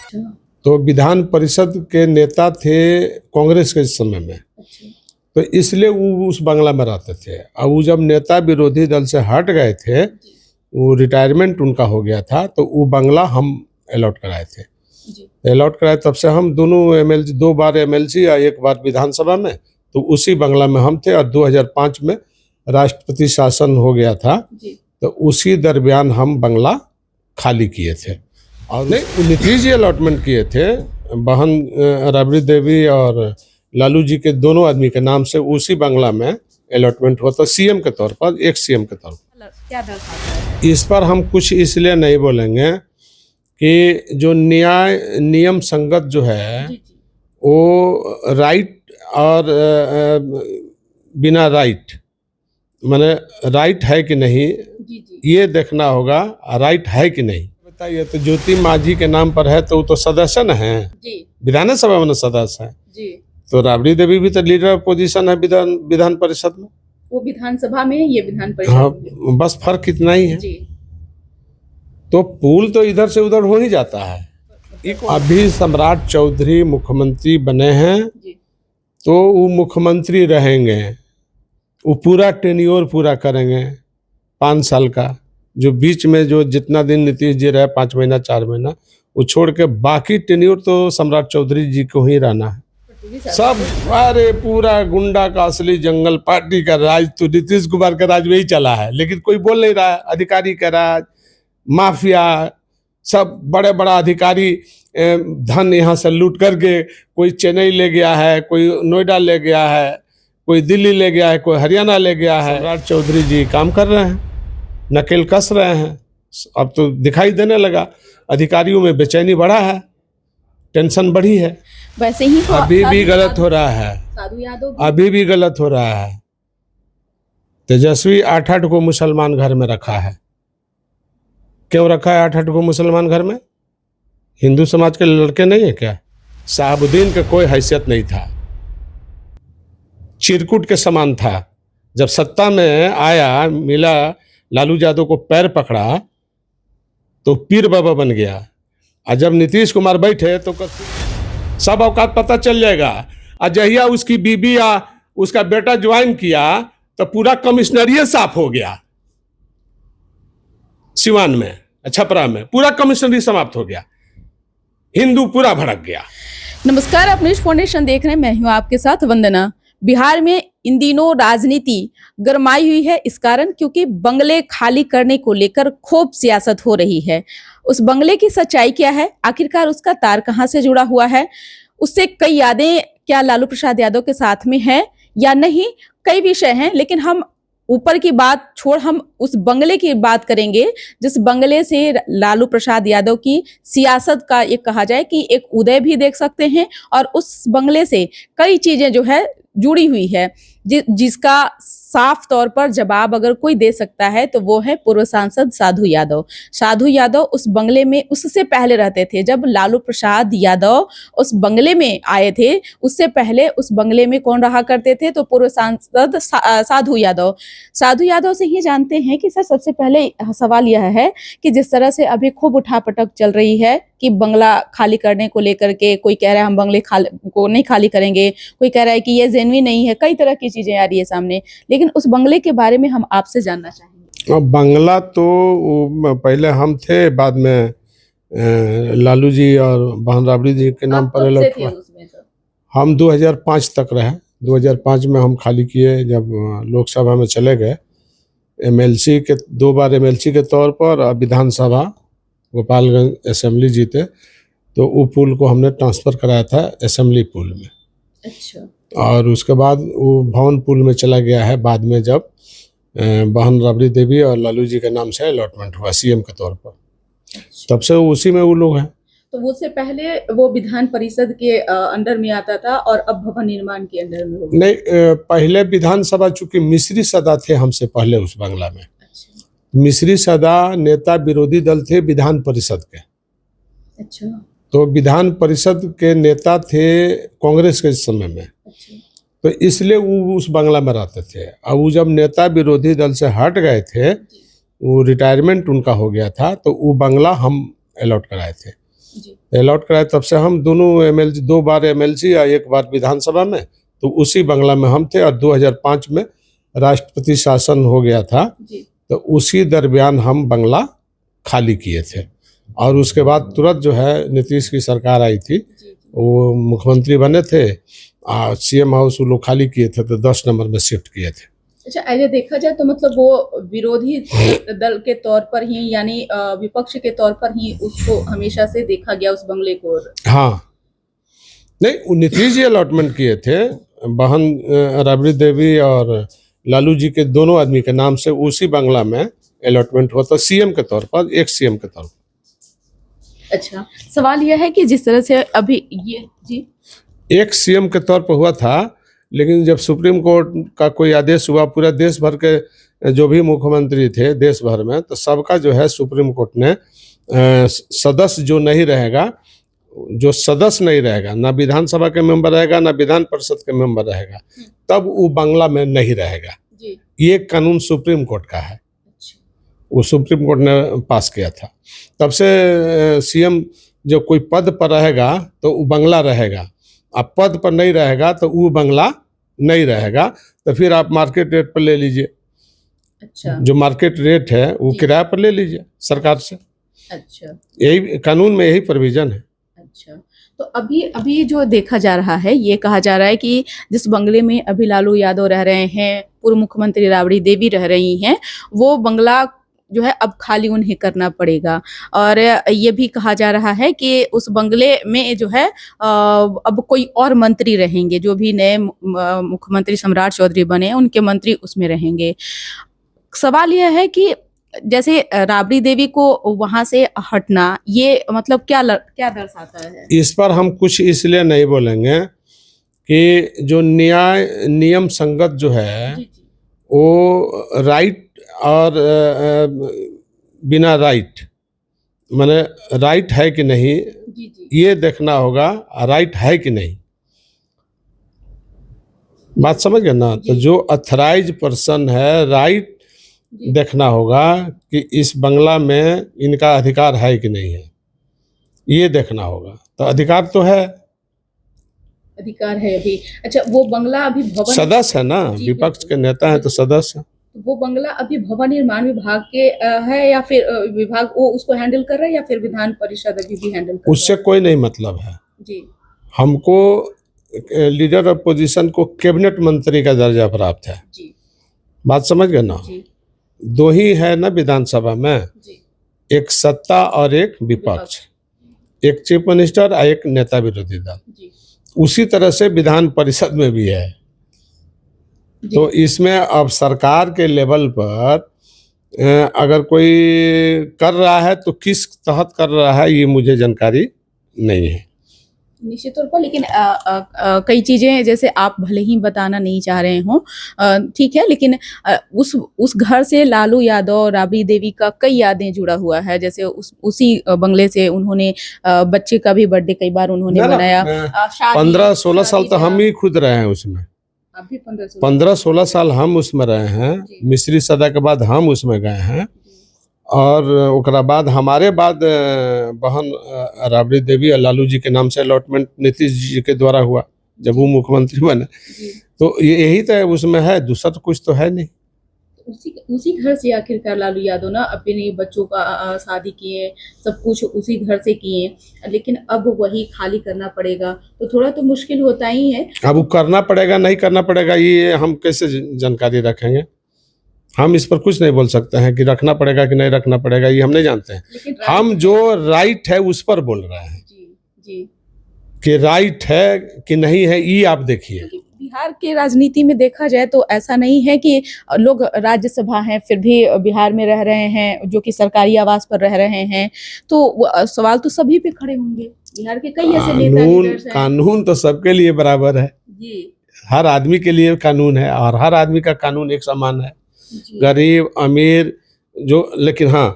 तो विधान परिषद के नेता थे कांग्रेस के समय में, तो इसलिए वो उस बंगला में रहते थे। अब वो जब नेता विरोधी दल से हट गए थे, वो रिटायरमेंट उनका हो गया था, तो वो बंगला हम अलॉट कराए थे। अलॉट कराए तब से हम दोनों एमएलसी, 2 बार एमएलसी और 1 बार विधानसभा में, तो उसी बंगला में हम थे। और 2005 में राष्ट्रपति शासन हो गया था, तो उसी दरमियान हम बंगला खाली किए थे। और नहीं, नीतीश जी अलॉटमेंट किए थे, बहन राबड़ी देवी और लालू जी के दोनों आदमी के नाम से उसी बंगला में अलॉटमेंट हुआ था, सीएम के तौर पर, एक सीएम के तौर पर। क्या दर्शाता है? इस पर हम कुछ इसलिए नहीं बोलेंगे कि जो न्याय नियम संगत जो है वो राइट और बिना राइट, माने राइट है कि नहीं ये देखना होगा, राइट है कि नहीं। बताइए, तो ज्योति माझी के नाम पर है तो वो तो सदस्य न है, विधानसभा में सदस्य है जी। तो राबड़ी देवी भी तो लीडर पोजीशन है विधान परिषद में, वो विधानसभा में, ये विधान परिषद हाँ, में। बस फर्क इतना ही है जी। तो पुल तो इधर से उधर हो ही जाता है। अभी सम्राट चौधरी मुख्यमंत्री बने हैं जी। तो वो मुख्यमंत्री रहेंगे, वो पूरा टेन्योर पूरा करेंगे 5 साल का। जो बीच में जो जितना दिन नीतीश जी रहे, 5 महीना 4 महीना, वो छोड़ के बाकी टेन्योर तो सम्राट चौधरी जी को ही रहना है। सब अरे पूरा गुंडा का असली जंगल पार्टी का राज तो नीतीश कुमार का राज में ही चला है, लेकिन कोई बोल नहीं रहा है। अधिकारी का राज, माफिया, सब बड़े बड़ा अधिकारी धन यहाँ से लूट करके कोई चेन्नई ले गया है, कोई नोएडा ले गया है, कोई दिल्ली ले गया है, कोई हरियाणा ले गया है। सम्राट चौधरी जी काम कर रहे हैं, नकेल कस रहे हैं। अब तो दिखाई देने लगा, अधिकारियों में बेचैनी बढ़ा है, टेंशन बढ़ी है। वैसे ही तो अभी भी गलत हो रहा है, साधु यादव अभी भी गलत हो रहा है। तेजस्वी 8-8 को मुसलमान घर में रखा है। क्यों रखा है 8-8 को मुसलमान घर में? हिंदू समाज के लड़के नहीं है क्या? शहाबुद्दीन का कोई हैसियत नहीं था, चिरकुट के समान था। जब सत्ता में आया, मिला, लालू यादव को पैर पकड़ा तो पीर बाबा बन गया। और जब नीतीश कुमार बैठे तो सब औकात पता चल जाएगा। और जहिया उसकी बीबी या उसका बेटा ज्वाइन किया तो पूरा कमिश्नरियत साफ हो गया। सिवान में, छपरा में पूरा कमिश्नरी समाप्त हो गया, हिंदू पूरा भड़क गया। नमस्कार, आप न्यूज फाउंडेशन देख रहे हैं, मैं हूं आपके साथ वंदना। बिहार में इन दिनों राजनीति गरमाई हुई है, इस कारण क्योंकि बंगले खाली करने को लेकर खूब सियासत हो रही है। उस बंगले की सच्चाई क्या है, आखिरकार उसका तार कहां से जुड़ा हुआ है, उससे कई यादें क्या लालू प्रसाद यादव के साथ में है या नहीं, कई विषय हैं। लेकिन हम ऊपर की बात छोड़ हम उस बंगले की बात करेंगे जिस बंगले से लालू प्रसाद यादव की सियासत का एक कहा जाए कि एक उदय भी देख सकते हैं, और उस बंगले से कई चीजें जो है जुड़ी हुई है, जिसका साफ तौर पर जवाब अगर कोई दे सकता है तो वो है पूर्व सांसद साधु यादव। साधु यादव उस बंगले में उससे पहले रहते थे। जब लालू प्रसाद यादव उस बंगले में आए थे, उससे पहले उस बंगले में कौन रहा करते थे? तो पूर्व सांसद साधु यादव। साधु यादव से ही जानते हैं कि सर, सबसे पहले सवाल यह है कि जिस तरह से अभी खूब उठापटक चल रही है कि बंगला खाली करने को लेकर के, कोई कह रहा है हम बंगले को नहीं खाली करेंगे, कोई कह रहा है कि ये जेन्युइन नहीं है, कई तरह की चीजें आ रही है सामने। लेकिन उस बंगले के बारे में हम आपसे जानना चाहेंगे। अब बंगला तो पहले हम थे, बाद में लालू जी और बहन राबड़ी जी के नाम पर अलॉट हुआ। हम 2005 तक रहे। 2005 में हम खाली किए, जब लोकसभा में चले गए, एमएलसी के 2 बार एमएलसी के तौर पर, और विधानसभा गोपालगंज असेंबली जीते, तो वो पुल को हमने ट्रांसफ़र कराया था असेंबली पुल में। अच्छा। और उसके बाद वो भवन पुल में चला गया है, बाद में जब बहन राबड़ी देवी और लालू जी के नाम से अलॉटमेंट हुआ सीएम के तौर पर। अच्छा। तब से उसी में वो लोग हैं। तो उससे पहले वो विधान परिषद के अंडर में आता था और अब भवन निर्माण के अंडर में हो गया? नहीं, पहले विधानसभा, चूंकि मिश्री सदा थे हमसे पहले उस बंगला में। मिश्री सदा नेता विरोधी दल थे विधान परिषद के। अच्छा। तो विधान परिषद के नेता थे कांग्रेस के समय में। अच्छा। तो इसलिए वो उस बंगला में रहते थे। अब वो जब नेता विरोधी दल से हट गए थे, वो रिटायरमेंट उनका हो गया था, तो वो बंगला हम अलॉट कराए थे। जी अलॉट कराए, तब से हम दोनों एमएलसी, 2 बार एमएलसी और 1 बार विधानसभा में, तो उसी बंगला में हम थे। और 2005 में राष्ट्रपति शासन हो गया था, जी तो उसी दरमियान हम बंगला खाली किए थे। और उसके बाद तुरंत जो है नीतीश की सरकार आई थी, जी वो मुख्यमंत्री बने थे, सीएम हाउस वो लोग खाली किए थे, तो 10 नंबर में शिफ्ट किए थे। अच्छा, ऐसे देखा जाए तो मतलब वो विरोधी दल के तौर पर ही, यानी विपक्ष के तौर पर ही उसको हमेशा से देखा गया, उस बंगले को। हाँ, नहीं, वो नीतीश जी अलॉटमेंट किए थे, बहन राबड़ी देवी और लालू जी के दोनों आदमी के नाम से उसी बंगला में अलॉटमेंट हुआ था, सीएम के तौर पर, एक सीएम के तौर पर। अच्छा, सवाल यह है कि जिस तरह से अभी ये जी एक सीएम के तौर पर हुआ था, लेकिन जब सुप्रीम कोर्ट का कोई आदेश हुआ, पूरा देश भर के जो भी मुख्यमंत्री थे देश भर में, तो सबका जो है सुप्रीम कोर्ट ने सदस्य जो नहीं रहेगा, जो सदस्य नहीं रहेगा, ना विधानसभा के मेंबर रहेगा, ना विधान परिषद के मेंबर रहेगा, तब वो बंगला में नहीं रहेगा। जी ये कानून सुप्रीम कोर्ट का है, अच्छा वो सुप्रीम कोर्ट ने पास किया था। तब से सीएम जो कोई पद पर रहेगा तो वो बंगला रहेगा, अब पद पर नहीं रहेगा तो वो बंगला नहीं रहेगा। तो फिर आप मार्केट रेट पर ले लीजिए, अच्छा जो मार्केट रेट है वो जी। किराए पर ले लीजिए सरकार से। अच्छा यही कानून में यही प्रोविजन है। अच्छा, तो अभी अभी जो देखा जा रहा है, ये कहा जा रहा है कि जिस बंगले में अभी लालू यादव रह रहे हैं, पूर्व मुख्यमंत्री राबड़ी देवी रह रही हैं, वो बंगला जो है अब खाली उन्हें करना पड़ेगा। और ये भी कहा जा रहा है कि उस बंगले में जो है अब कोई और मंत्री रहेंगे, जो भी नए मुख्यमंत्री सम्राट चौधरी बने हैं, उनके मंत्री उसमें रहेंगे। सवाल यह है कि जैसे राबड़ी देवी को वहां से हटना, ये मतलब क्या दर्शाता है? इस पर हम कुछ इसलिए नहीं बोलेंगे कि जो न्याय नियम संगत जो है जी जी वो राइट और बिना राइट, माने राइट है कि नहीं जी जी ये देखना होगा, राइट है कि नहीं, बात समझ गए ना। तो जो अथराइज पर्सन है, राइट जी देखना होगा कि इस बंगला में इनका अधिकार है कि नहीं है, ये देखना होगा। तो अधिकार तो है, अधिकार है अभी। अच्छा, वो बंगला अभी भवन सदस्य है ना, जी, विपक्ष बिल्कुल। के नेता है तो सदस्य है। वो बंगला अभी भवन निर्माण विभाग के है, या फिर विभाग वो उसको हैंडल कर रहा है, या फिर विधान परिषद अभी भी हैंडल कर उससे रहा कोई नहीं मतलब है। है? जी हमको लीडर ऑफ पोजीशन को कैबिनेट मंत्री का दर्जा प्राप्त है, जी बात समझ गए ना। जी दो ही है ना विधानसभा में, जी एक सत्ता और एक विपक्ष, एक चीफ मिनिस्टर और एक नेता विरोधी दल। जी उसी तरह से विधान परिषद में भी है। जी तो इसमें अब सरकार के लेवल पर अगर कोई कर रहा है तो किस तहत कर रहा है ये मुझे जानकारी नहीं है। निश्चित तौर पर, लेकिन कई चीजें जैसे आप भले ही बताना नहीं चाह रहे हो, ठीक है, लेकिन उस घर से लालू यादव और राबड़ी देवी का कई यादें जुड़ा हुआ है। जैसे उसी बंगले से उन्होंने बच्चे का भी बर्थडे कई बार उन्होंने मनाया। 15-16 साल तो हम ही खुद रहे हैं उसमें, अभी 15-16 साल हम उसमें रहे हैं। जी। मिस्री सदा के बाद हम उसमें गए हैं, और ओकरा बाद हमारे बाद बहन राबड़ी देवी और लालू जी के नाम से अलॉटमेंट नीतीश जी के द्वारा हुआ जब वो मुख्यमंत्री बने। तो यही तो उसमें है, दूसरा तो कुछ तो है नहीं। उसी घर से आखिरकार लालू यादव ना अपने बच्चों का शादी किए, सब कुछ उसी घर से किए, लेकिन अब वही खाली करना पड़ेगा, तो थोड़ा तो मुश्किल होता ही है। अब वो करना पड़ेगा नहीं करना पड़ेगा ये हम कैसे जानकारी रखेंगे? हम इस पर कुछ नहीं बोल सकते हैं कि रखना पड़ेगा कि नहीं रखना पड़ेगा, ये हम नहीं जानते हैं। लेकिन हम जो राइट है उस पर बोल रहे हैं जी जी कि राइट है कि नहीं है, ये आप देखिए। क्योंकि बिहार के राजनीति में देखा जाए तो ऐसा नहीं है कि लोग राज्यसभा हैं फिर भी बिहार में रह रहे हैं, जो कि सरकारी आवास पर रह रहे हैं, तो सवाल तो सभी पे खड़े होंगे। बिहार के कई ऐसे नेता लीडर्स हैं। कानून तो सबके लिए बराबर है जी हर आदमी के लिए कानून है, और हर आदमी का कानून एक समान है, जी गरीब अमीर जो। लेकिन हाँ,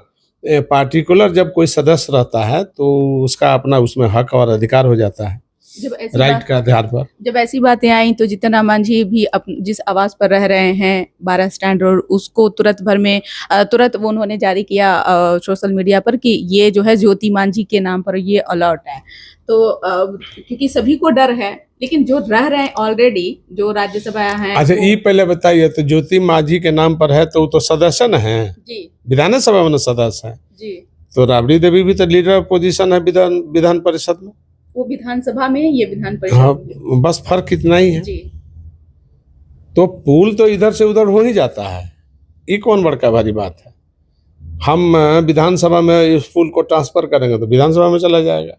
पार्टिकुलर जब कोई सदस्य रहता है तो उसका अपना उसमें हक और अधिकार हो जाता है। राइट के आधार पर। जब ऐसी बातें आई तो जीतन राम मांझी भी जिस आवास पर रह रहे हैं 12 स्टैंड रोड, उसको तुरंत वो उन्होंने जारी किया सोशल मीडिया पर कि ये जो है ज्योति मांझी के नाम पर ये अलर्ट है। तो क्योंकि सभी को डर है, लेकिन जो रह रहे हैं ऑलरेडी, जो राज्यसभा हैं। अच्छा, ये पहले बताइए, तो ज्योति मांझी के नाम पर है तो वो तो सदस्य न है जी, विधानसभा में, सदस्य है जी, तो राबड़ी देवी भी तो लीडर पोजीशन है विधान परिषद में। वो विधानसभा में, ये विधान परिषद हाँ, में। बस फर्क इतना ही है। जी, तो पुल तो इधर से उधर हो ही जाता है, ये कौन बड़का भारी बात है। हम विधानसभा में इस पुल को ट्रांसफर करेंगे तो विधानसभा में चला जाएगा,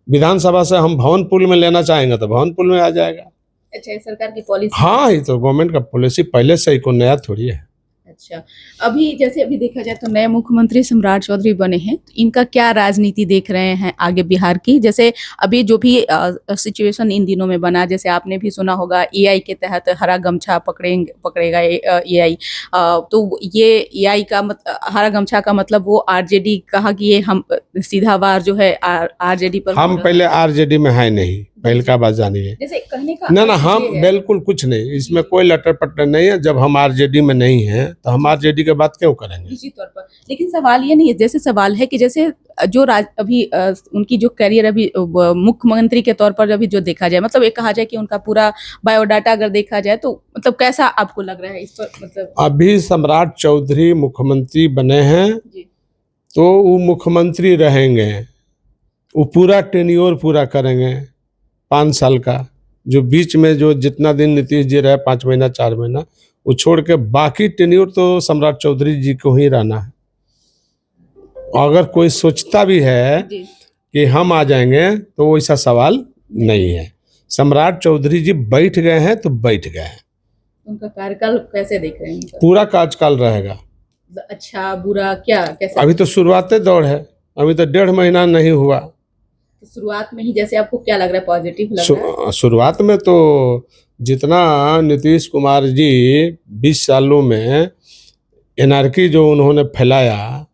विधानसभा से हम भवन पुल में लेना चाहेंगे तो भवन पुल में आ जाएगा। अच्छा, ये सरकार की पॉलिसी। हाँ, ये तो गवर्नमेंट का पॉलिसी पहले से ही, कोई नया थोड़ी है। अच्छा, अभी देखा जाए तो नए मुख्यमंत्री सम्राट चौधरी बने हैं, तो इनका क्या राजनीति देख रहे हैं आगे बिहार की? जैसे अभी जो भी सिचुएशन इन दिनों में बना, जैसे आपने भी सुना होगा एआई के तहत हरा गमछा पकड़ेगा एआई, तो ये एआई का हरा गमछा का मतलब वो आरजेडी कहा कि ये हम सीधा वार जो है आरजेडी पर। हम पहले आरजेडी में है नहीं, पहले का बात जानिए। जैसे कहने का ना, हम बिल्कुल कुछ नहीं, इसमें कोई लटर पटर नहीं है। जब हम आरजेडी में नहीं है तो हम आरजेडी की बात क्यों करेंगे? निश्चित तौर पर, लेकिन सवाल ये नहीं है, जैसे सवाल है कि जैसे जो अभी उनकी जो करियर अभी मुख्यमंत्री के तौर पर अभी जो देखा जाए, मतलब एक कहा जाए कि उनका पूरा बायोडाटा अगर देखा जाए तो मतलब कैसा आपको लग रहा है इस पर? मतलब अभी सम्राट चौधरी मुख्यमंत्री बने हैं जी, तो वो मुख्यमंत्री रहेंगे, वो पूरा टेन्योर पूरा करेंगे 5 साल का। जो बीच में जो जितना दिन नीतीश जी रहे, 5 महीना 4 महीना, वो छोड़ के बाकी टेन्योर तो सम्राट चौधरी जी को ही रहना है। अगर कोई सोचता भी है जी, कि हम आ जाएंगे तो वैसा सवाल नहीं है। सम्राट चौधरी जी बैठ गए हैं तो बैठ गए हैं, उनका कार्यकाल कैसे देख रहे हैं उनका? पूरा कार्यकाल रहेगा। अच्छा बुरा क्या कैसे? अभी तो शुरुआती दौर है, अभी तो 1.5 महीना नहीं हुआ। तो शुरुआत में ही जैसे आपको क्या लग रहा है, पॉजिटिव लग रहा है? शुरुआत में तो जितना नीतीश कुमार जी 20 सालों में एनार्की जो उन्होंने फैलाया,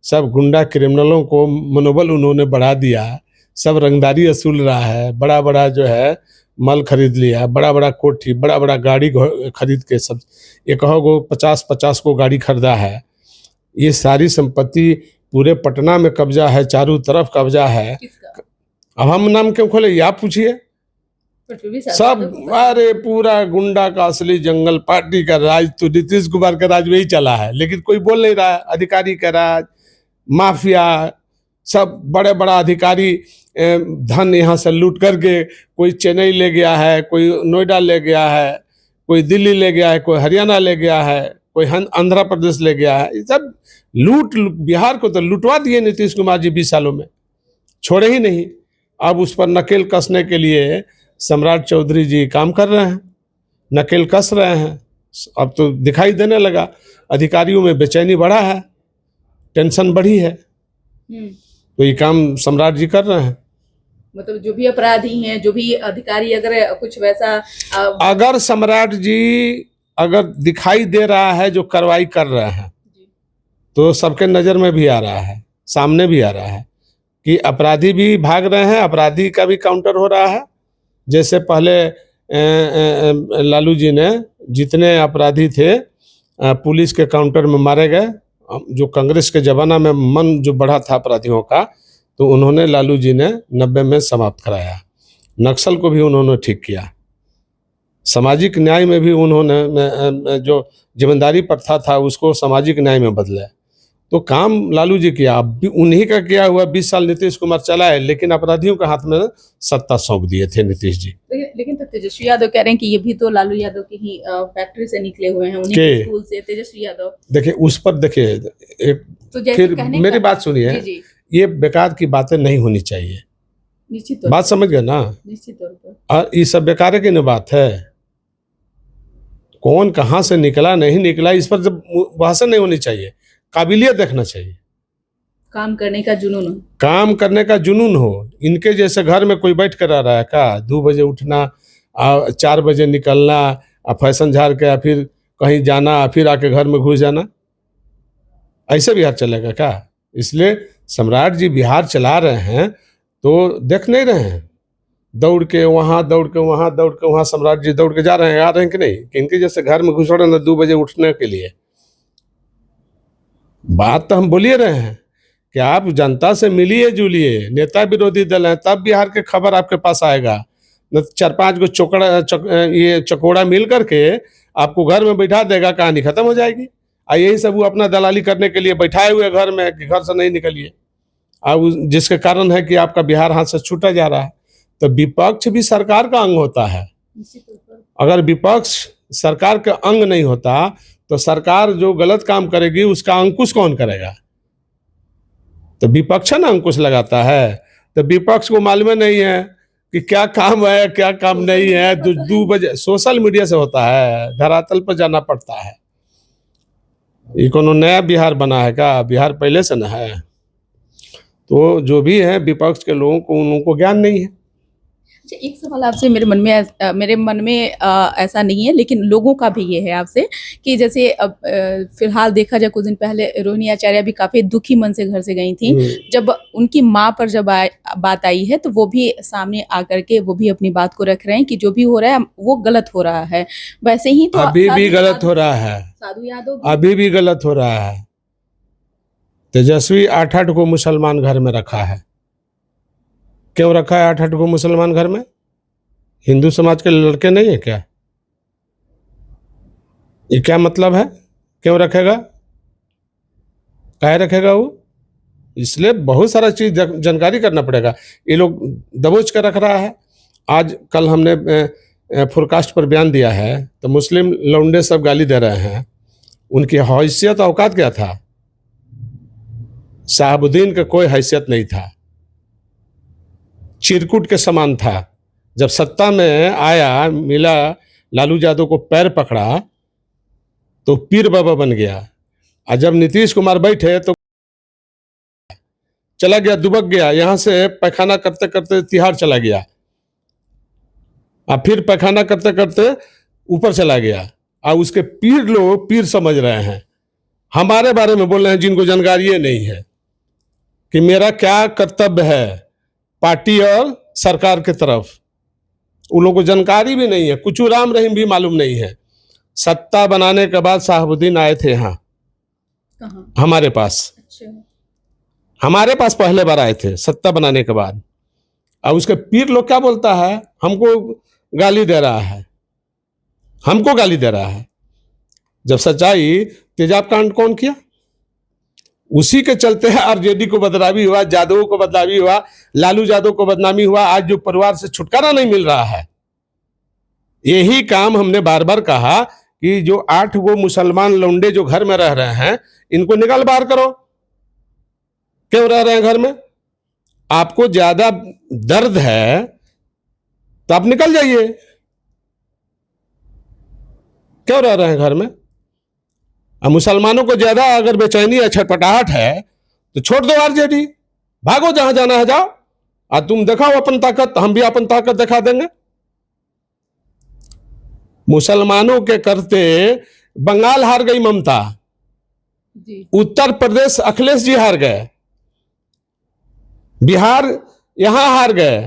सब गुंडा क्रिमिनलों को मनोबल उन्होंने बढ़ा दिया, सब रंगदारी वसूल रहा है, बड़ा बड़ा जो है माल खरीद लिया, बड़ा बड़ा कोठी, बड़ा बड़ा गाड़ी खरीद के सब 50 को गाड़ी खरीदा है। ये सारी संपत्ति पूरे पटना में कब्जा है, चारों तरफ कब्जा है। किसका? अब हम नाम क्यों खोले, ये आप पूछिए। पर फिर भी सब, अरे पूरा गुंडा का असली जंगल, पार्टी का राज तो नीतीश कुमार का राज में ही चला है, लेकिन कोई बोल नहीं रहा है। अधिकारी का राज, माफिया, सब बड़े बड़ा अधिकारी धन यहाँ से लूट करके कोई चेन्नई ले गया है, कोई नोएडा ले गया है, कोई दिल्ली ले गया है, कोई हरियाणा ले गया है, कोई आंध्र प्रदेश ले गया है। ये सब लूट, बिहार को तो लुटवा दिए नीतीश कुमार जी 20 सालों में, छोड़े ही नहीं। अब उस पर नकेल कसने के लिए सम्राट चौधरी जी काम कर रहे हैं, नकेल कस रहे हैं। अब तो दिखाई देने लगा, अधिकारियों में बेचैनी बढ़ा है, टेंशन बढ़ी है, तो ये काम सम्राट जी कर रहे हैं। मतलब जो भी अपराधी हैं, जो भी अधिकारी, अगर कुछ वैसा अगर सम्राट जी अगर दिखाई दे रहा है जो कार्रवाई कर रहे हैं, तो सबके नज़र में भी आ रहा है, सामने भी आ रहा है कि अपराधी भी भाग रहे हैं, अपराधी का भी काउंटर हो रहा है। जैसे पहले लालू जी ने जितने अपराधी थे पुलिस के काउंटर में मारे गए, जो कांग्रेस के ज़माना में मन जो बढ़ा था अपराधियों का, तो उन्होंने लालू जी ने 90 में समाप्त कराया। नक्सल को भी उन्होंने ठीक किया, सामाजिक न्याय में भी उन्होंने जो जिम्मेदारी प्रथा था उसको सामाजिक न्याय में बदला। तो काम लालू जी किया, अब भी उन्हीं का किया हुआ 20 साल नीतीश कुमार चलाए, लेकिन अपराधियों के हाथ में सत्ता सौंप दिए थे नीतीश जी। लेकिन तो तेजस्वी यादव कह रहे हैं कि ये भी तो लालू यादव की ही फैक्ट्री से निकले हुए हैं, उन्हीं के स्कूल से। तेजस्वी यादव देखिए, उस पर देखिए तो फिर मेरी बात सुनिए, ये बेकार की बातें नहीं होनी चाहिए। निश्चित बात समझ गए ना? निश्चित तौर पर। और ये सब बेकार की न बात है, कौन कहाँ से निकला नहीं निकला इस पर जब भाषण नहीं होनी चाहिए, काबिलियत देखना चाहिए, काम करने का जुनून हो, काम करने का जुनून हो। इनके जैसे घर में कोई बैठ कर आ रहा है का? 2 बजे उठना, 4 बजे निकलना, फैशन झाड़ के फिर कहीं जाना, फिर आके घर में घुस जाना, ऐसे बिहार चलेगा क्या? इसलिए सम्राट जी बिहार चला रहे हैं तो देख नहीं रहे हैं, दौड़ के वहाँ, दौड़ के वहाँ, दौड़ के वहाँ, सम्राट जी दौड़ के जा रहे हैं, आ रहे हैं कि नहीं, कि इनके जैसे घर में घुस रहे ना 2 बजे उठने के लिए। बात तो हम बोलिए रहे हैं कि आप जनता से मिलिए जुलिए, नेता विरोधी दल है, तब बिहार के खबर आपके पास आएगा। न 4-5 गो ये चकोड़ा मिल करके आपको घर में बैठा देगा, कहानी खत्म हो जाएगी। यही सब वो अपना दलाली करने के लिए बैठाए हुए घर में कि घर से नहीं निकलिए, जिसके कारण है कि आपका बिहार हाथ से छूटा जा रहा है। तो विपक्ष भी सरकार का अंग होता है। अगर विपक्ष सरकार का अंग नहीं होता तो सरकार जो गलत काम करेगी उसका अंकुश कौन करेगा? तो विपक्ष ना अंकुश लगाता है। तो विपक्ष को मालूम नहीं है कि क्या काम है क्या काम नहीं है। 2 बजे सोशल मीडिया से होता है, धरातल पर जाना पड़ता है। ये कोनो नया बिहार बना है क्या? बिहार पहले से न है। तो जो भी है विपक्ष के लोगों को, उनको ज्ञान नहीं है। अच्छा, एक सवाल आपसे मेरे मन में ऐसा नहीं है, लेकिन लोगों का भी ये है आपसे कि जैसे अब फिलहाल देखा जाए, कुछ दिन पहले रोहिणी आचार्य भी काफी दुखी मन से घर से गई थी। जब उनकी माँ पर जब बात आई है तो वो भी सामने आकर के वो भी अपनी बात को रख रहे हैं कि जो भी हो रहा है वो गलत हो रहा है। वैसे ही तो अभी भी गलत हो रहा है, साधु यादव अभी भी गलत हो रहा है। तेजस्वी 8-8 को मुसलमान घर में रखा है। क्यों रखा है 8-8 को मुसलमान घर में? हिंदू समाज के लड़के नहीं है क्या? ये क्या मतलब है? क्यों रखेगा? काहे रखेगा वो? इसलिए बहुत सारा चीज जानकारी करना पड़ेगा। ये लोग दबोच कर रख रहा है। आज कल हमने फोरकास्ट पर बयान दिया है तो मुस्लिम लौंडे सब गाली दे रहे हैं। उनकी हैसियत औकात क्या था? साहबुद्दीन का कोई हैसियत नहीं था, चिरकुट के समान था। जब सत्ता में आया, मिला, लालू यादव को पैर पकड़ा तो पीर बाबा बन गया। और जब नीतीश कुमार बैठे तो चला गया, दुबक गया, यहां से पैखाना करते करते तिहाड़ चला गया, और फिर पैखाना करते करते ऊपर चला गया। और उसके पीर लोग पीर समझ रहे हैं, हमारे बारे में बोल रहे हैं जिनको जानकारी नहीं है कि मेरा क्या कर्तव्य है पार्टी और सरकार की तरफ। उन लोगों को जानकारी भी नहीं है, कुछ राम रहीम भी मालूम नहीं है। सत्ता बनाने के बाद साहबुद्दीन आए थे यहाँ हमारे पास। अच्छा। हमारे पास पहले बार आए थे सत्ता बनाने के बाद। और उसके पीर लोग क्या बोलता है, हमको गाली दे रहा है, हमको गाली दे रहा है। जब सच्चाई, तेजाब कांड कौन किया? उसी के चलते आरजेडी को बदनामी हुआ, यादवों को बदनामी हुआ, लालू यादव को बदनामी हुआ। आज जो परिवार से छुटकारा नहीं मिल रहा है, यही काम हमने बार बार कहा कि जो 8 वो मुसलमान लौंडे जो घर में रह रहे हैं, इनको निकाल बाहर करो। क्यों रह रहे हैं घर में? आपको ज्यादा दर्द है तो आप निकल जाइए। क्यों रह रहे हैं घर में? मुसलमानों को ज्यादा अगर बेचैनी या छटपटाहट है तो छोड़ दो आरजेडी, भागो जहां जाना है जाओ। और तुम दिखाओ अपन ताकत, हम भी अपन ताकत दिखा देंगे। मुसलमानों के करते बंगाल हार गई ममता, उत्तर प्रदेश अखिलेश जी हार गए, बिहार यहां हार गए,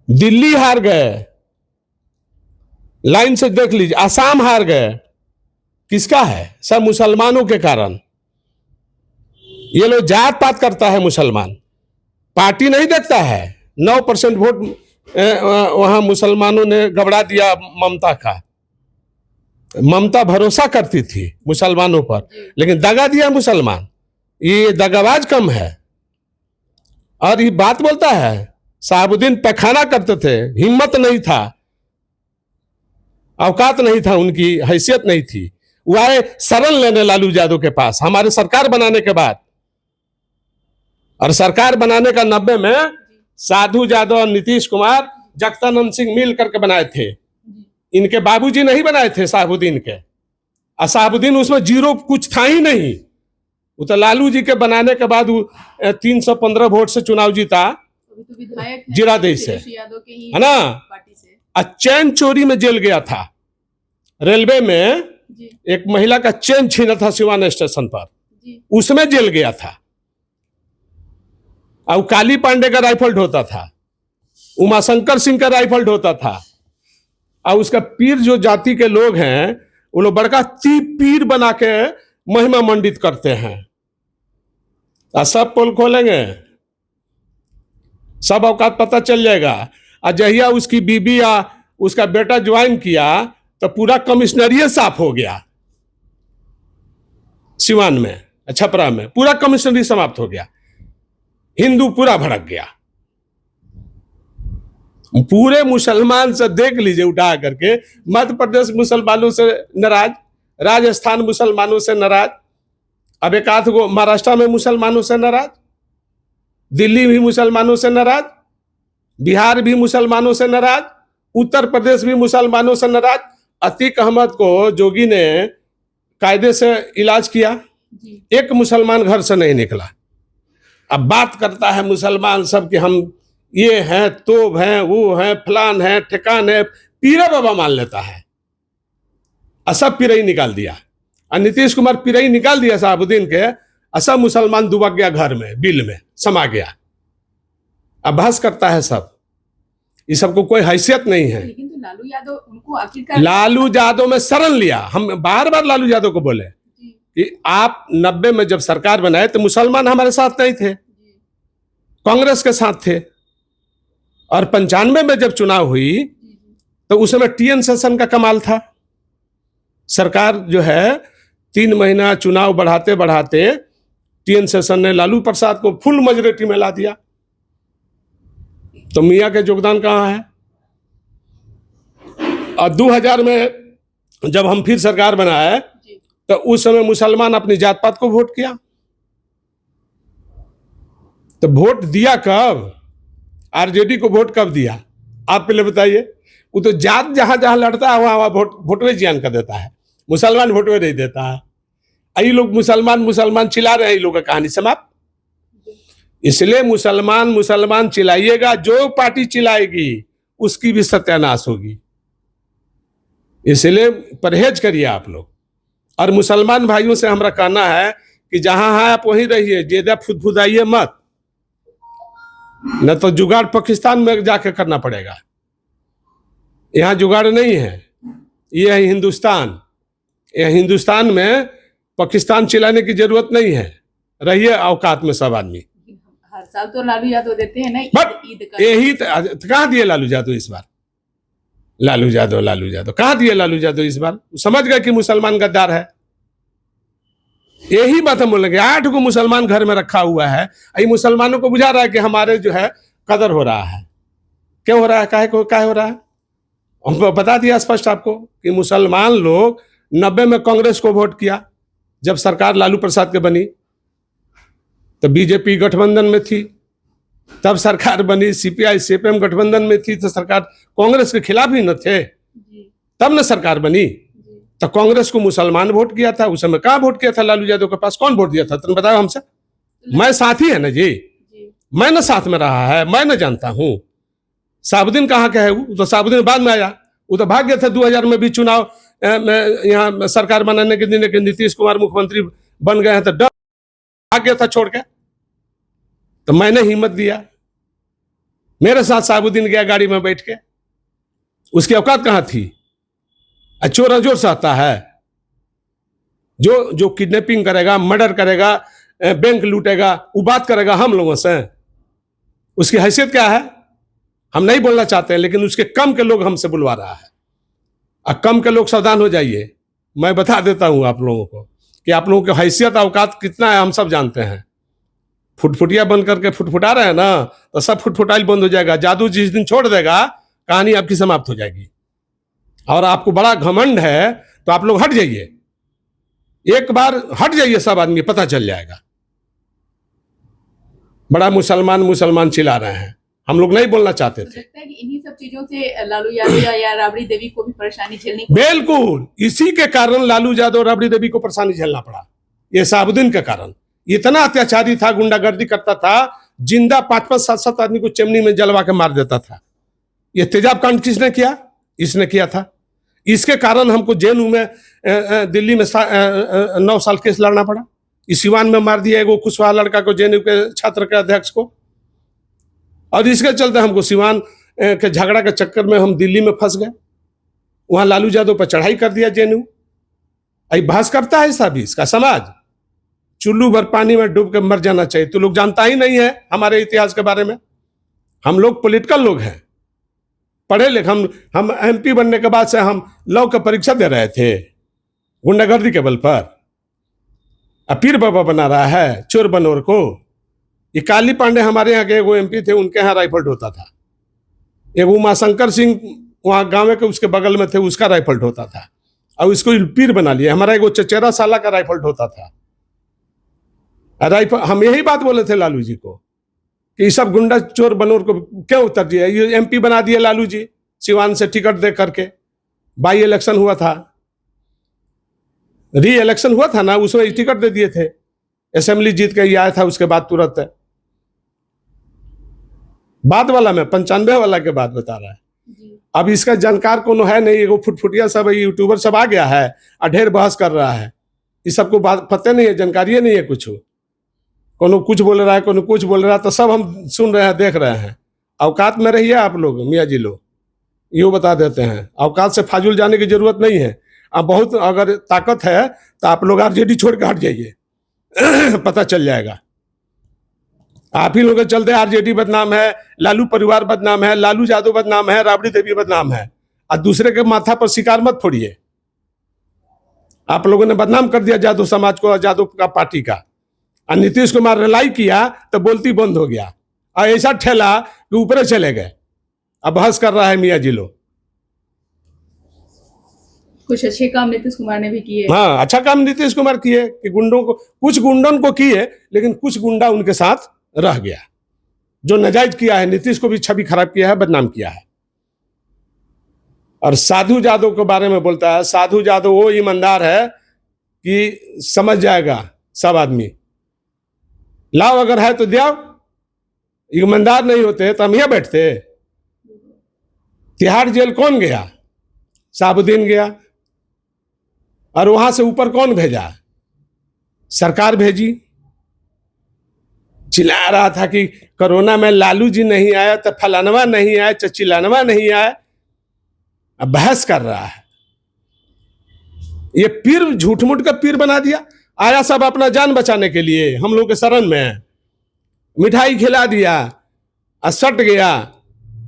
दिल्ली हार गए, लाइन से देख लीजिए, आसाम हार गए। किसका है? सब मुसलमानों के कारण। ये लोग जात पात करता है मुसलमान, पार्टी नहीं देखता है। 9% वोट वहां मुसलमानों ने गबड़ा दिया ममता का। ममता भरोसा करती थी मुसलमानों पर, लेकिन दगा दिया मुसलमान। ये दगाबाज कम है। और ये बात बोलता है साहबुद्दीन पैखाना करते थे, हिम्मत नहीं था, औकात नहीं था, उनकी हैसियत नहीं थी। वो आए शरण लेने लालू यादव के पास हमारे सरकार बनाने के बाद। और सरकार बनाने का 90 में साधु यादव और नीतीश कुमार, जगदानंद सिंह मिल करके बनाए थे। इनके बाबूजी नहीं बनाए थे साहबुद्दीन के। और साहबुद्दीन उसमें जीरो कुछ था ही नहीं। वो तो लालू जी के बनाने के बाद 315 वोट से चुनाव जीता, जीरादेई से, है ना। चैन चोरी में जेल गया था। रेलवे में एक महिला का चैन छीना था सिवान स्टेशन पर, उसमें जेल गया था। और काली पांडे का राइफल ढोता था। उमाशंकर सिंह का राइफल ढोता था। और उसका पीर जो जाति के लोग हैं वो लोग बड़का पीर बना के महिमा मंडित करते हैं। सब पोल खोलेंगे, सब औकात पता चल जाएगा। और जहिया उसकी बीबी या उसका बेटा ज्वाइन किया तो पूरा कमिश्नरियत साफ हो गया। सिवान में, छपरा में पूरा कमिश्नरी समाप्त हो गया। हिंदू पूरा भड़क गया। पूरे मुसलमान से देख लीजिए उठा करके, मध्य प्रदेश मुसलमानों से नाराज, राजस्थान मुसलमानों से नाराज, अब एक आध गो महाराष्ट्र में मुसलमानों से नाराज, दिल्ली भी मुसलमानों से नाराज, बिहार भी मुसलमानों से नाराज, उत्तर प्रदेश भी मुसलमानों से नाराज। अतीक अहमद को जोगी ने कायदे से इलाज किया, एक मुसलमान घर से नहीं निकला। अब बात करता है मुसलमान सब कि हम ये हैं, तोब हैं, वो हैं, फलान हैं, ठिकान है, पीरा बाबा मान लेता है। सब पीरई निकाल दिया। और नीतीश कुमार पीरई निकाल दिया साहबुद्दीन के, सब मुसलमान दुबक गया घर में, बिल में समा गया। अब बहस करता है सब, ये सबको कोई हैसियत नहीं है। लेकिन तो लालू यादव उनको आखिरकार, लालू यादव में शरण लिया। हम बार बार लालू यादव को बोले कि आप 90 में जब सरकार बनाए तो मुसलमान हमारे साथ नहीं थे, कांग्रेस के साथ थे। और 95 में जब चुनाव हुई तो उस समय टीएन सेशन का कमाल था। सरकार जो है 3 महीना चुनाव बढ़ाते बढ़ाते टीएन सेशन ने लालू प्रसाद को फुल मेजॉरिटी में ला दिया। तो मियां का योगदान कहाँ है? और 2000 में जब हम फिर सरकार बनाए तो उस समय मुसलमान अपनी जात पात को वोट किया। तो वोट दिया कब? आरजेडी को वोट कब दिया आप पहले बताइए। वो तो जात जहां जहां लड़ता है वहां वहां वोटवे जियान कर देता है, मुसलमान वोटवे नहीं देता है। ये लोग मुसलमान मुसलमान चिल्ला रहे हैं, ये लोग का कहानी समाप्त। इसलिए मुसलमान मुसलमान चिल्लाइएगा, जो पार्टी चिल्लाएगी उसकी भी सत्यानाश होगी। इसलिए परहेज करिए आप लोग। और मुसलमान भाइयों से हमारा कहना है कि जहां है आप वहीं रहिए, ज्यादा फुदफुदाइए मत, न तो जुगाड़ पाकिस्तान में जाके करना पड़ेगा। यहाँ जुगाड़ नहीं है, ये है हिंदुस्तान। यह हिंदुस्तान में पाकिस्तान चिल्लाने की जरूरत नहीं है। रहिए औकात में सब आदमी। हर साल तो लालू यादव देते हैं ना बट ईद का। यही कहाँ दिए लालू यादव इस बार? लालू यादव कहाँ दिए लालू यादव इस बार? समझ गए कि मुसलमान गद्दार है। यही बात हम बोलेंगे। 8 को मुसलमान घर में रखा हुआ है, ये मुसलमानों को बुझा रहा है कि हमारे जो है कदर हो रहा है। क्यों हो रहा है? काहे हो रहा है? हम बता दिया स्पष्ट आपको कि मुसलमान लोग 90 में कांग्रेस को वोट किया। जब सरकार लालू प्रसाद के बनी तो बीजेपी गठबंधन में थी, तब सरकार बनी। सीपीआई सीपीएम गठबंधन में थी तो सरकार कांग्रेस के खिलाफ ही न थे, तब न सरकार बनी। तो कांग्रेस को मुसलमान वोट किया था। उस समय कहाँ वोट किया था लालू यादव के पास? कौन वोट दिया था? तुम बताओ हमसे। मैं साथी है ना जी, मैं न साथ में रहा है, मैं न जानता हूँ। साबुद्दीन कहाँ का है? वो तो साबुद्दीन बाद में आया, वो तो भाग गया था। 2000 में भी चुनाव यहाँ सरकार बनाने के दिन नीतीश कुमार मुख्यमंत्री बन गए हैं तो डर भाग गया था छोड़ के। तो मैंने हिम्मत दिया, मेरे साथ साबुद्दीन गया गाड़ी में बैठ के। उसकी औकात कहाँ थी? चोर जोर से आता है। जो किडनैपिंग करेगा, मर्डर करेगा, बैंक लूटेगा, वो बात करेगा हम लोगों से। उसकी हैसियत क्या है? हम नहीं बोलना चाहते हैं, लेकिन उसके कम के लोग हमसे बुलवा रहा है। अब कम के लोग सावधान हो जाइए। मैं बता देता हूं आप लोगों को कि आप लोगों की हैसियत औकात कितना है हम सब जानते हैं। फुटफुटिया बन करके फुटफुटा रहे हैं ना, तो सब फुटफुटाइल बंद हो जाएगा। जादू जिस दिन छोड़ देगा कहानी आपकी समाप्त हो जाएगी। और आपको बड़ा घमंड है तो आप लोग हट जाइए, एक बार हट जाइए, सब आदमी पता चल जाएगा। बड़ा मुसलमान चिल्ला रहे हैं, हम लोग नहीं बोलना चाहते थे। लगता है कि इन्हीं सब चीजों से लालू यादव या राबड़ी देवी को भी परेशानी झेलनी पड़ी। बिल्कुल, इसी के कारण लालू यादव राबड़ी देवी को परेशानी झेलना पड़ा। ये साबुद्दीन के कारण। इतना अत्याचारी था, गुंडागर्दी करता था, जिंदा 5-5, 7-7 आदमी को चिमनी में जलवा के मार देता था। ये तेजाब कांड किसने किया? इसने किया था। इसके कारण हमको जेएनयू में दिल्ली में 9 साल केस लड़ना पड़ा। इस सिवान में मार दिया एगो कुशवाहा लड़का को, जेएनयू के छात्र के अध्यक्ष को। और इसके चलते हमको सिवान के झगड़ा के चक्कर में हम दिल्ली में फंस गए, वहां लालू यादव पर चढ़ाई कर दिया जेएनयू। अभी बहस करता है सब इसका समाज, चुल्लू भर पानी में डूब के मर जाना चाहिए। तो लोग जानता ही नहीं है हमारे इतिहास के बारे में। हम लोग पॉलिटिकल लोग हैं, पढ़े लिखे। हम एमपी बनने के बाद से हम लॉ की परीक्षा दे रहे थे गुंडागर्दी के बल पर। अब पीर बाबा बना रहा है चोर बनोर को। ये काली पांडे हमारे यहाँ के एगो एमपी थे, उनके यहाँ राइफल होता था। एक उमाशंकर सिंह वहाँ गाँव के उसके बगल में थे, उसका राइफल होता था। और इसको पीर बना लिया। हमारा एगो चचेरा साला का राइफल होता था। राइफल हम यही बात बोले थे लालू जी को कि सब गुंडा चोर बनोर को क्यों उतर दिया। ये एमपी बना दिए लालू जी सिवान से टिकट दे करके। बाई इलेक्शन हुआ था, री इलेक्शन हुआ था ना, उसमें टिकट दे दिए थे। असेंबली जीत के ही आया था उसके बाद तुरंत। बाद वाला में 95 वाला के बाद बता रहा है। अब इसका जानकार कोनो है नहीं, वो फुटफुटिया सब यूट्यूबर सब आ गया है और ढेर बहस कर रहा है। इस सबको बात पता नहीं है, जानकारी नहीं है कुछ। कोनो कुछ बोल रहा है, कोनो कुछ बोल रहा है, तो सब हम सुन रहे हैं, देख रहे हैं। औकात में रहिए आप लोग, मियाँ जी लोग यूँ बता देते हैं। औकात से फाजुल जाने की जरूरत नहीं है। अब बहुत अगर ताकत है तो आप लोग आरजेडी छोड़ के हट जाइए पता चल जाएगा। आप ही लोग के चलते आरजेडी बदनाम है, लालू परिवार बदनाम है, लालू यादव बदनाम है, राबड़ी देवी बदनाम है। और दूसरे के माथा पर शिकार मत फोड़िए। आप लोगों ने बदनाम कर दिया यादव समाज को, यादव का पार्टी का। और नीतीश कुमार रिलाई किया तो बोलती बंद हो गया और ऐसा ठेला कि ऊपर चले गए। अब बहस कर रहा है मियाँ जी लोग। कुछ अच्छे काम नीतीश कुमार ने भी किए। हाँ, अच्छा काम नीतीश कुमार किए कि गुंडों को, कुछ गुंडों को किए, लेकिन कुछ गुंडा उनके साथ रह गया। जो नाजायज किया है, नीतीश को भी छवि खराब किया है, बदनाम किया है। और साधु यादव के बारे में बोलता है, साधु यादव वो ईमानदार है कि समझ जाएगा सब आदमी। लाओ अगर है तो दियाओ। ईमानदार नहीं होते तो हम यहाँ बैठते। तिहाड़ जेल कौन गया? साबुद्दीन गया। और वहां से ऊपर कौन भेजा? सरकार भेजी। चिल्ला रहा था कि कोरोना में लालू जी नहीं आया तो फलानवा नहीं आया, चिलानवा नहीं आया। अब बहस कर रहा है। ये पीर झूठ मूठ का पीर बना दिया। आया सब अपना जान बचाने के लिए हम लोग के शरण में, मिठाई खिला दिया और सट गया।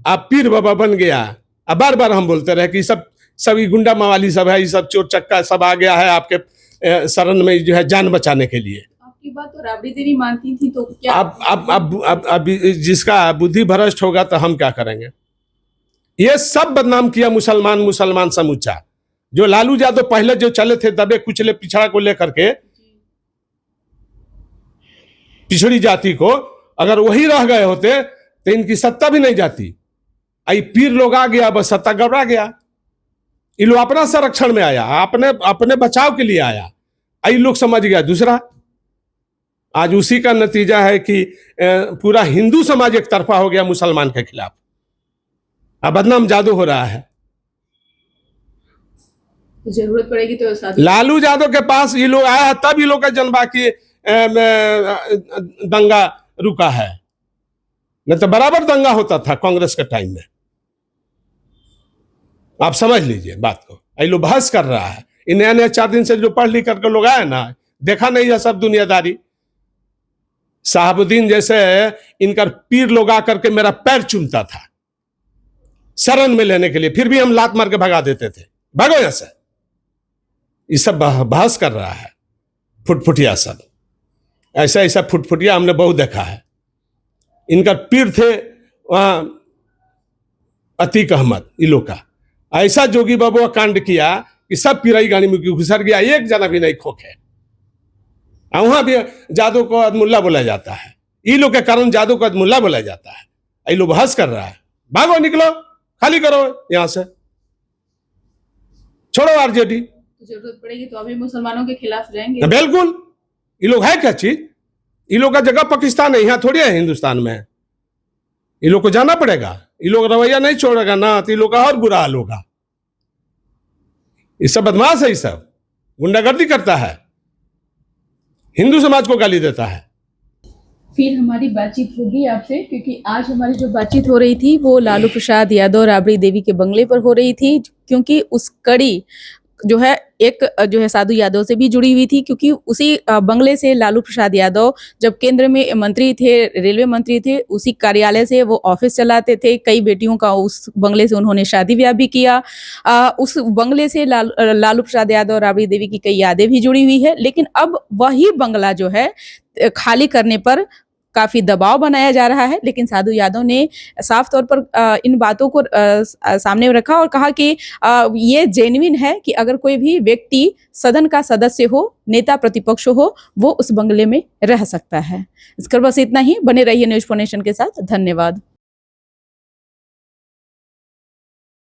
आप पीर बाबा बन गया। अब बार बार हम बोलते रहे कि सभी गुंडा मवाली सब है, ये सब चोर चक्का सब आ गया है आपके शरण में, जो है जान बचाने के लिए। आपकी बात तो राबड़ी देवी मानती थी, तो क्या अब जिसका बुद्धि भ्रष्ट होगा तो हम क्या करेंगे। ये सब बदनाम किया मुसलमान समूचा। जो लालू यादव पहले जो चले थे दबे कुचले पिछड़ा को लेकर के, पिछड़ी जाति को, अगर वही रह गए होते तो इनकी सत्ता भी नहीं जाती। आई पीर लोग आ गया, बस सत्ता गड़बड़ा गया। ये लोग अपना संरक्षण में आया, अपने बचाव के लिए आया। आई लोग समझ गया दूसरा। आज उसी का नतीजा है कि पूरा हिंदू समाज एक तरफा हो गया मुसलमान के खिलाफ। अब बदनाम जादू हो रहा है। जरूरत पड़ेगी तो साधु लालू यादव के पास ये लोग आया है, तब ये लोग का जनता की दंगा रुका है। नहीं तो बराबर दंगा होता था कांग्रेस के टाइम में। आप समझ लीजिए बात को। ये लोग बहस कर रहा है। इन नया 4 दिन से जो पढ़ लिख करके लोग आए ना, देखा नहीं है सब दुनियादारी। साहबुद्दीन जैसे इनका पीर लोग आकर के मेरा पैर चूमता था शरण में लेने के लिए, फिर भी हम लात मार के भगा देते थे, भागो यहां से। ये सब बहस कर रहा है फुटफुटिया सब। ऐसा फुटफुटिया हमने बहुत देखा है। इनका पीर थे वहां अतीक अहमद, ये लोग का ऐसा जोगी बाबू कांड किया कि सब पिराई गाड़ी में घुसर गया, एक जना भी नहीं खोखे। वहां भी जादू को अदमुल्ला बोला जाता है। ये लोग के कारण जादू को अदमुल्ला बोला जाता है। ये लोग बहस कर रहा है। भागो, निकलो, खाली करो यहां से, छोड़ो आरजेडी। जरूरत पड़ेगी तो अभी मुसलमानों के खिलाफ जाएंगे। बिल्कुल। ये लोग है क्या चीज? ये लोग का जगह पाकिस्तान है, यहाँ थोड़ी है हिंदुस्तान में। ये लोग को जाना पड़ेगा। ये लोग रवैया नहीं छोड़ेगा ना तो ये लोग का और बुरा हाल होगा। ये सब बदमाश है, ये सब गुंडागर्दी करता है, हिंदू समाज को गाली देता है। फिर हमारी बातचीत होगी आपसे, क्योंकि आज हमारी जो बातचीत हो रही थी वो लालू प्रसाद यादव राबड़ी देवी के बंगले पर हो रही थी, क्योंकि उस कड़ी जो है एक जो है साधु यादव से भी जुड़ी हुई थी, क्योंकि उसी बंगले से लालू प्रसाद यादव जब केंद्र में मंत्री थे, रेलवे मंत्री थे, उसी कार्यालय से वो ऑफिस चलाते थे। कई बेटियों का उस बंगले से उन्होंने शादी ब्याह भी किया। उस बंगले से लालू प्रसाद यादव और राबड़ी देवी की कई यादें भी जुड़ी हुई है। लेकिन अब वही बंगला जो है खाली करने पर काफी दबाव बनाया जा रहा है। लेकिन साधु यादव ने साफ तौर पर इन बातों को सामने रखा और कहा कि ये जेन्युइन है कि अगर कोई भी व्यक्ति सदन का सदस्य हो, नेता प्रतिपक्ष हो, वो उस बंगले में रह सकता है। इसकर बस इतना ही। बने रहिए न्यूज़4नेशन के साथ। धन्यवाद।